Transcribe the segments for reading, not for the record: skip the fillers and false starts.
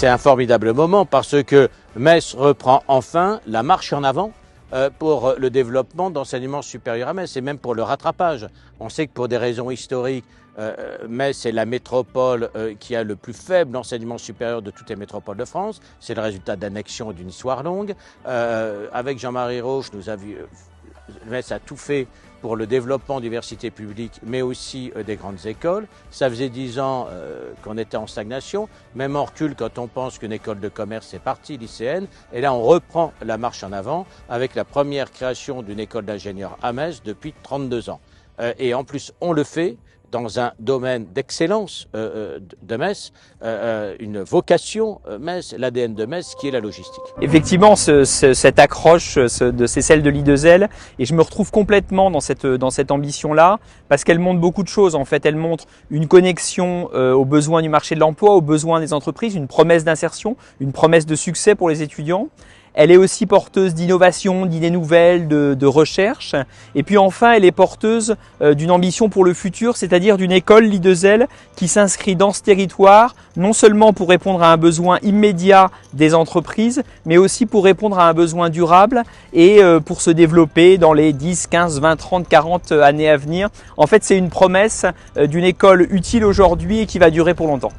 C'est un formidable moment parce que Metz reprend enfin la marche en avant pour le développement d'enseignement supérieur à Metz et même pour le rattrapage. On sait que pour des raisons historiques, Metz est la métropole qui a le plus faible enseignement supérieur de toutes les métropoles de France. C'est le résultat d'annexion et d'une histoire longue. Avec Jean-Marie Roche, Metz a tout fait pour le développement d'universités publiques, mais aussi des grandes écoles. Ça faisait 10 ans qu'on était en stagnation, même en recul quand on pense qu'une école de commerce est partie, lycéenne. Et là, on reprend la marche en avant avec la première création d'une école d'ingénieurs à Metz depuis 32 ans. Et en plus, on le fait dans un domaine d'excellence de Metz, une vocation Metz, l'ADN de Metz, qui est la logistique. Effectivement, cette accroche, c'est celle de l'I2L, et je me retrouve complètement dans cette ambition-là, parce qu'elle montre beaucoup de choses. En fait, elle montre une connexion aux besoins du marché de l'emploi, aux besoins des entreprises, une promesse d'insertion, une promesse de succès pour les étudiants. Elle est aussi porteuse d'innovation, d'idées nouvelles, de recherche. Et puis enfin, elle est porteuse d'une ambition pour le futur, c'est-à-dire d'une école, l'I2L, qui s'inscrit dans ce territoire, non seulement pour répondre à un besoin immédiat des entreprises, mais aussi pour répondre à un besoin durable et pour se développer dans les 10, 15, 20, 30, 40 années à venir. En fait, c'est une promesse d'une école utile aujourd'hui et qui va durer pour longtemps.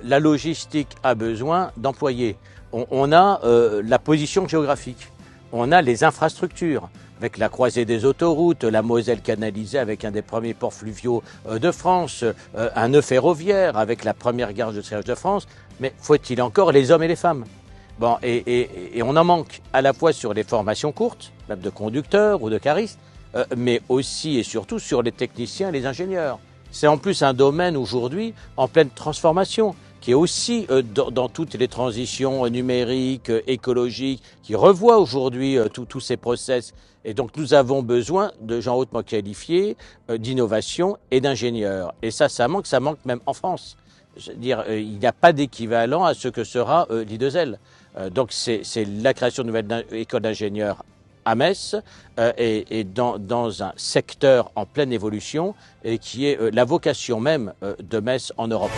La logistique a besoin d'employés. On a la position géographique, on a les infrastructures, avec la croisée des autoroutes, la Moselle canalisée avec un des premiers ports fluviaux de France, un nœud ferroviaire avec la première gare de triage de France, mais faut-il encore les hommes et les femmes? Bon, et on en manque à la fois sur les formations courtes, même de conducteurs ou de caristes, mais aussi et surtout sur les techniciens et les ingénieurs. C'est en plus un domaine aujourd'hui en pleine transformation, qui est aussi dans toutes les transitions numériques, écologiques, qui revoit aujourd'hui tous ces process. Et donc nous avons besoin de gens hautement qualifiés, d'innovation et d'ingénieurs. Et ça manque même en France. Je veux dire, il n'y a pas d'équivalent à ce que sera l'I2L. Donc c'est la création de nouvelles écoles d'ingénieurs à Metz et dans un secteur en pleine évolution et qui est la vocation même de Metz en Europe.